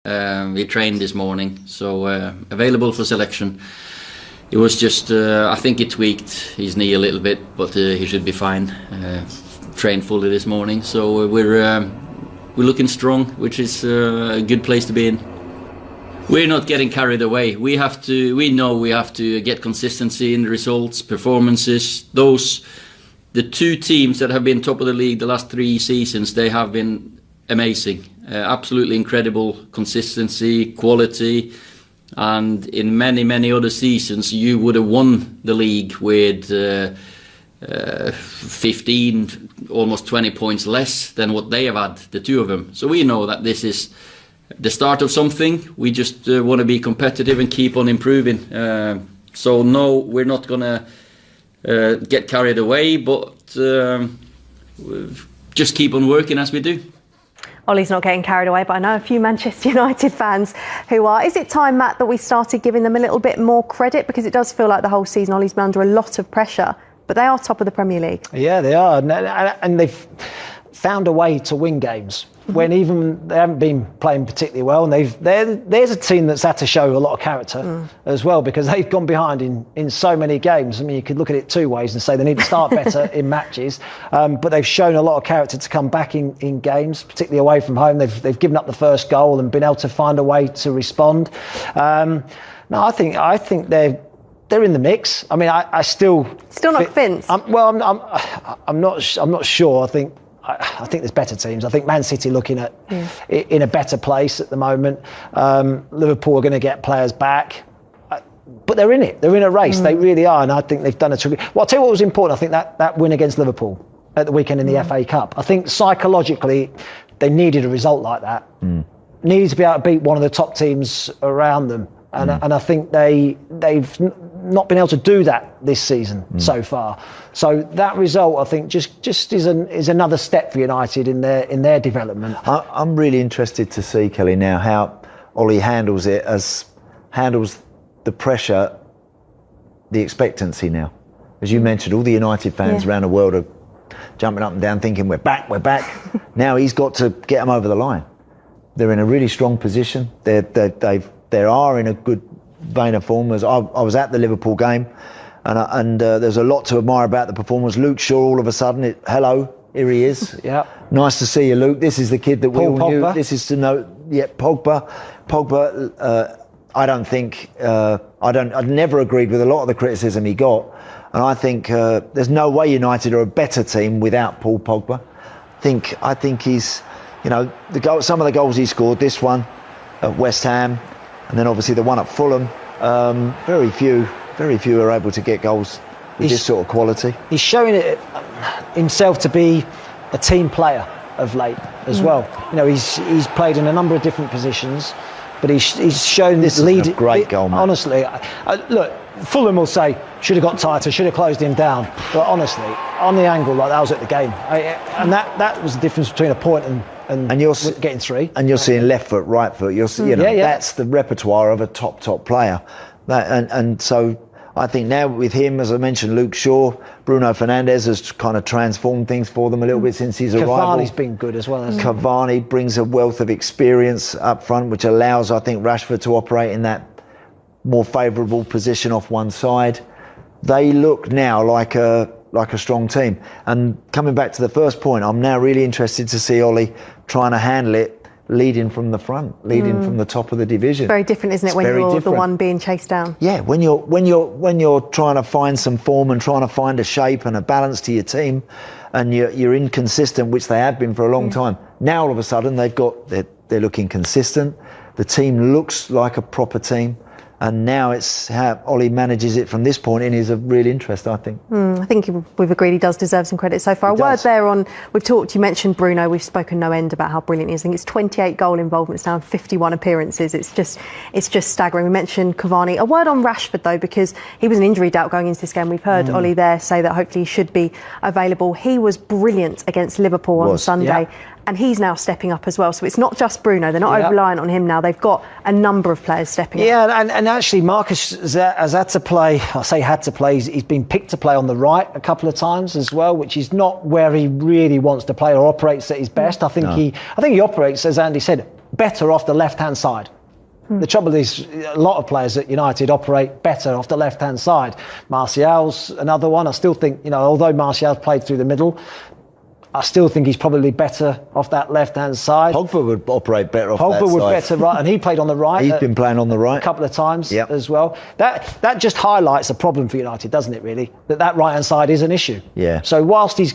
We trained this morning, so available for selection. It was just, I think he tweaked his knee a little bit, but he should be fine. Trained fully this morning, so we're looking strong, which is a good place to be in. We're not getting carried away. We know we have to get consistency in the results, performances. The two teams that have been top of the league the last 3 seasons, they have been amazing. Absolutely incredible consistency, quality. And in many, many other seasons, you would have won the league with 15, almost 20 points less than what they have had, the two of them. So we know that this is the start of something. We just want to be competitive and keep on improving. So no, we're not going to get carried away, but just keep on working as we do. Ollie's not getting carried away, but I know a few Manchester United fans who are. Is it time, Matt, that we started giving them a little bit more credit? Because it does feel like the whole season Ollie's been under a lot of pressure, but they are top of the Premier League. Yeah, they are. And they've found a way to win games when even they haven't been playing particularly well. And there's a team that's had to show a lot of character as well, because they've gone behind in so many games. I mean, you could look at it two ways and say they need to start better in matches, but they've shown a lot of character to come back in games, particularly away from home. They've given up the first goal and been able to find a way to respond. No, I think they're in the mix. I mean, I still not convinced. I'm not sure. I think there's better teams. I think Man City looking at in a better place at the moment. Liverpool are going to get players back, but they're in it. They're in a race. They really are, and I think they've done a terrific. Well, I'll tell you what was important. I think that win against Liverpool at the weekend in the FA Cup. I think psychologically they needed a result like that. Needed to be able to beat one of the top teams around them. And I think they've not been able to do that this season so far. So that result, I think, just is another step for United in their development. I'm really interested to see, Kelly, now how Ollie handles the pressure, the expectancy now. As you mentioned, all the United fans around the world are jumping up and down thinking, we're back. Now he's got to get them over the line. They're in a really strong position. They are in a good vein of form. As I was at the Liverpool game, and there's a lot to admire about the performance. Luke Shaw, all of a sudden, hello, here he is. Yeah, nice to see you, Luke. This is the kid that we all knew. This is to know. Yeah, Pogba. I don't think I've never agreed with a lot of the criticism he got, and I think there's no way United are a better team without Paul Pogba. I think he's, some of the goals he scored. This one at West Ham. And then obviously the one at Fulham, very few are able to get goals with this sort of quality. He's showing it himself to be a team player of late as well. He's played in a number of different positions, but he's shown this lead. A great goal, man. Honestly, look, Fulham will say should have got tighter, should have closed him down. But honestly, on the angle like that was at the game, and that was the difference between a point and you're getting three. And you're seeing left foot, right foot. You're seeing, that's the repertoire of a top player. And so I think now with him, as I mentioned, Luke Shaw, Bruno Fernandes has kind of transformed things for them a little bit since his arrival. Cavani's been good as well, hasn't he? Cavani brings a wealth of experience up front, which allows, I think, Rashford to operate in that more favourable position off one side. They look now like a strong team. And coming back to the first point, I'm now really interested to see Ollie trying to handle it leading from the front, leading from the top of the division. Very different, isn't it, when you're the one being chased down? Yeah, when you're trying to find some form and trying to find a shape and a balance to your team, and you're inconsistent, which they have been for a long time. Now all of a sudden they're looking consistent. The team looks like a proper team. And now it's how Ollie manages it from this point in is of real interest, I think. I think we've agreed he does deserve some credit so far. A word there on, you mentioned Bruno, we've spoken no end about how brilliant he is. I think it's 28 goal involvements now and 51 appearances. It's just staggering. We mentioned Cavani. A word on Rashford though, because he was an injury doubt going into this game. We've heard Ollie there say that hopefully he should be available. He was brilliant against Liverpool on Sunday. Yeah. And he's now stepping up as well. So it's not just Bruno. They're not over-reliant on him now. They've got a number of players stepping up. Yeah, and actually Marcus has had to play, I say had to play, he's been picked to play on the right a couple of times as well, which is not where he really wants to play or operates at his best. I think he operates, as Andy said, better off the left-hand side. The trouble is, a lot of players at United operate better off the left-hand side. Martial's another one. I still think, although Martial's played through the middle, I still think he's probably better off that left-hand side. Pogba would operate better off that side. Pogba would better right, and he played on the right. He's been playing on the right a couple of times as well. That just highlights a problem for United, doesn't it? Really, that right-hand side is an issue. Yeah. So whilst his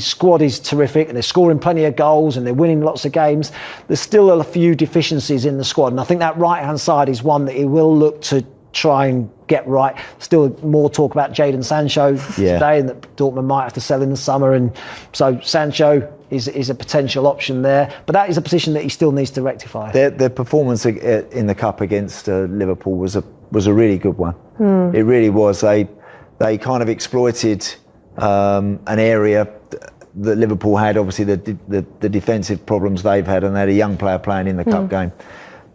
squad is terrific and they're scoring plenty of goals and they're winning lots of games, there's still a few deficiencies in the squad, and I think that right-hand side is one that he will look to try and get right. Still more talk about Jadon Sancho today, and that Dortmund might have to sell in the summer, and so Sancho is a potential option there, but that is a position that he still needs to rectify. Their performance in the cup against Liverpool was a really good one. It really was. They kind of exploited an area that Liverpool had, obviously the defensive problems they've had, and they had a young player playing in the cup game,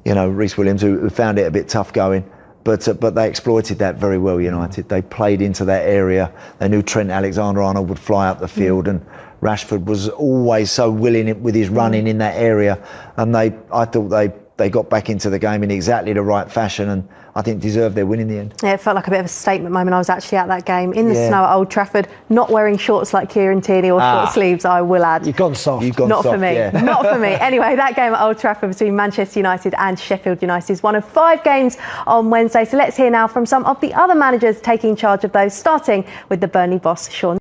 Reece Williams, who found it a bit tough going. But they exploited that very well, United. They played into that area. They knew Trent Alexander-Arnold would fly up the field, and Rashford was always so willing with his running in that area. And I thought they got back into the game in exactly the right fashion, and I think deserved their win in the end. Yeah, it felt like a bit of a statement moment. I was actually at that game in the snow at Old Trafford, not wearing shorts like Kieran Tierney or short sleeves, I will add. You've gone soft. Not for me. Not for me. Anyway, that game at Old Trafford between Manchester United and Sheffield United is one of 5 games on Wednesday. So let's hear now from some of the other managers taking charge of those, starting with the Burnley boss, Sean.